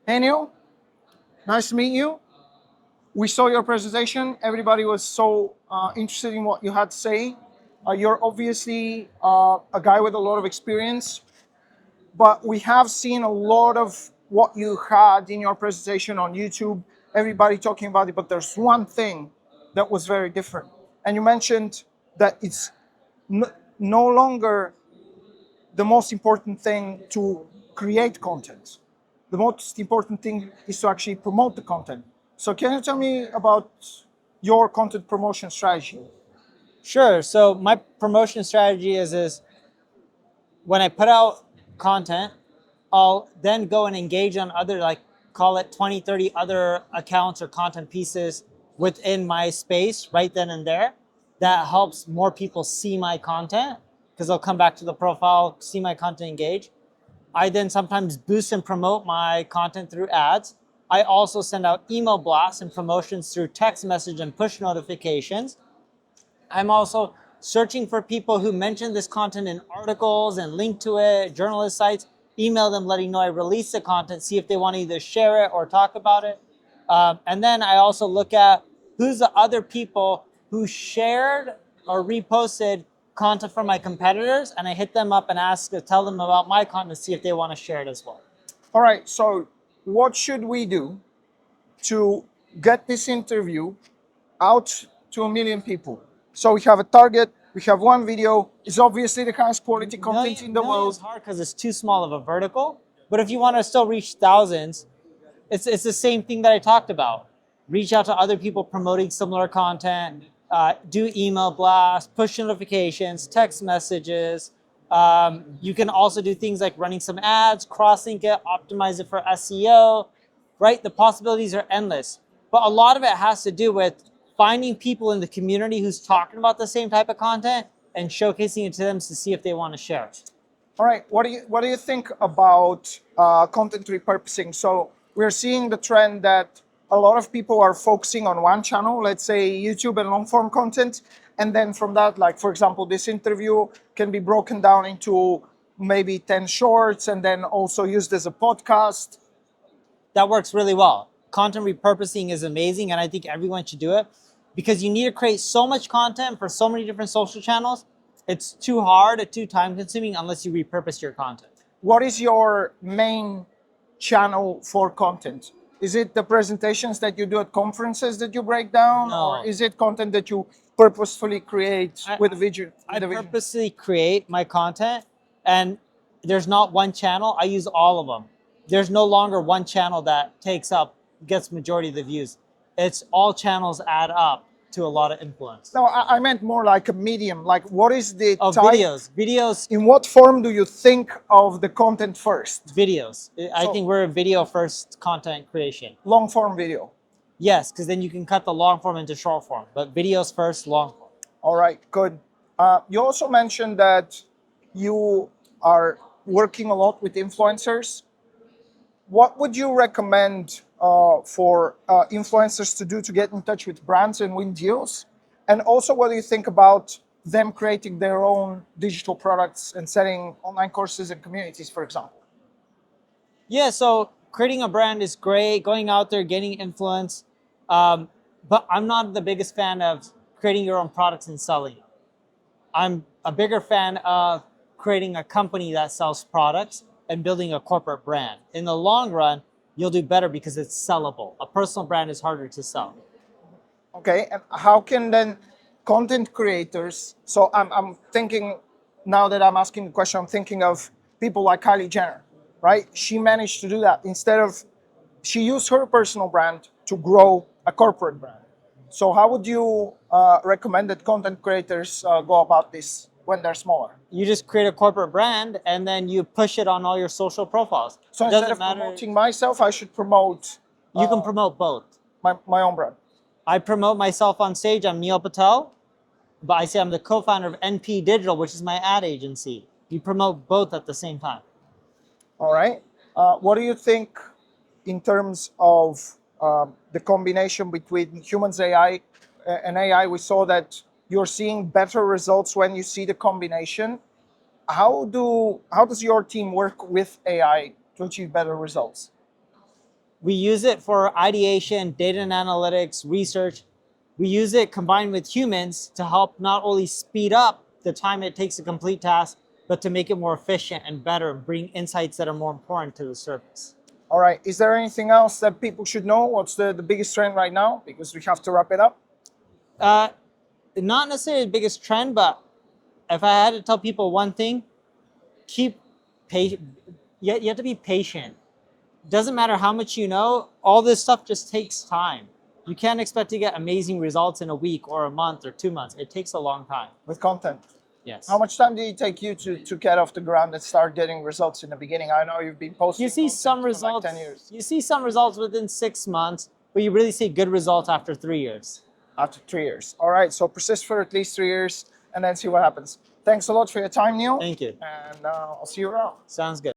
Hey Neil, nice to meet you. We saw your presentation. Everybody was so interested in what you had to say. You're obviously a guy with a lot of experience, but we have seen a lot of what you had in your presentation on YouTube. Everybody talking about it, but there's one thing that was very different. And you mentioned that it's no longer the most important thing to create content. The most important thing is to actually promote the content. So can you tell me about your content promotion strategy? Sure. So my promotion strategy is when I put out content, I'll then go and engage on other, like, call it 20, 30 other accounts or content pieces within my space right then and there. That helps more people see my content because they'll come back to the profile, see my content, engage. I then sometimes boost and promote my content through ads. I also send out email blasts and promotions through text message and push notifications. I'm also searching for people who mention this content in articles and link to it, journalist sites, email them letting know I release the content, see if they want to either share it or talk about it. And then I also look at who's the other people who shared or reposted content from my competitors, and I hit them up and ask to tell them about my content, see if they want to share it as well. All right, so what should we do to get this interview out to 1 million people? So we have a target, we have one video, it's obviously the highest quality content in the Million is world. hard because it's too small of a vertical. But if you want to still reach thousands, it's the same thing that I talked about. Reach out to other people promoting similar content, do email blasts, push notifications, text messages. You can also do things like running some ads, cross-link it, optimize it for SEO, right? The possibilities are endless. But a lot of it has to do with finding people in the community who's talking about the same type of content and showcasing it to them to see if they want to share it. All right, what do you think about content repurposing? So we're seeing the trend that a lot of people are focusing on one channel, let's say YouTube and long form content, and then from that, like for example, this interview can be broken down into maybe 10 shorts and then also used as a podcast. That works really well. Content repurposing is amazing, and I think everyone should do it because you need to create so much content for so many different social channels. It's too hard and too time consuming unless you repurpose your content. What is your main channel for content? Is it the presentations that you do at conferences that you break down, or No. is it content that you purposefully create with a vision? I purposely create my content, and there's not one channel. I use all of them. There's no longer one channel that gets majority of the views. It's all channels add up to a lot of influence. No, I meant more like a medium. Like, what is the Oh, type? videos, In what form do you think of the content first? videos. I So- think we're a video first content creation. Long form video. Yes, because then you can cut the long form into short form, but videos first, long form. All right, good. You also mentioned that you are working a lot with influencers. What would you recommend for influencers to do to get in touch with brands and win deals? And also, what do you think about them creating their own digital products and selling online courses and communities, for example? Yeah, so creating a brand is great, going out there, getting influence. But I'm not the biggest fan of creating your own products and selling them. I'm a bigger fan of creating a company that sells products and building a corporate brand. In the long run, you'll do better because it's sellable. A personal brand is harder to sell. Okay, and how can then content creators? So I'm thinking, now that I'm asking the question, I'm thinking of people like Kylie Jenner, right? She managed to do that. She used her personal brand to grow a corporate brand. So how would you recommend that content creators go about this when they're smaller? You just create a corporate brand and then you push it on all your social profiles. So It instead doesn't of matter. promoting myself, I should promote You can promote both. my own brand. I promote myself on stage. I'm Neil Patel, but I say I'm the co-founder of NP Digital, which is my ad agency. You promote both at the same time. All right. What do you think in terms of the combination between humans AI and AI? We saw that you're seeing better results when you see the combination. How does your team work with AI to achieve better results? We use it for ideation, data and analytics, research. We use it combined with humans to help not only speed up the time it takes to complete tasks, but to make it more efficient and better, and bring insights that are more important to the service. All right. Is there anything else that people should know? What's the biggest trend right now? Because we have to wrap it up. Not necessarily the biggest trend, but if I had to tell people one thing, keep patient. You have to be patient. Doesn't matter how much you know, all this stuff just takes time. You can't expect to get amazing results in a week or a month or 2 months. It takes a long time. With content. Yes. How much time did it take you to get off the ground and start getting results in the beginning? I know you've been posting. You see some content for like results. 10 years. You see some results within 6 months, but you really see good results after 3 years. After 3 years. All right. So persist for at least 3 years and then see what happens. Thanks a lot for your time, Neil. Thank you. And I'll see you around. Sounds good.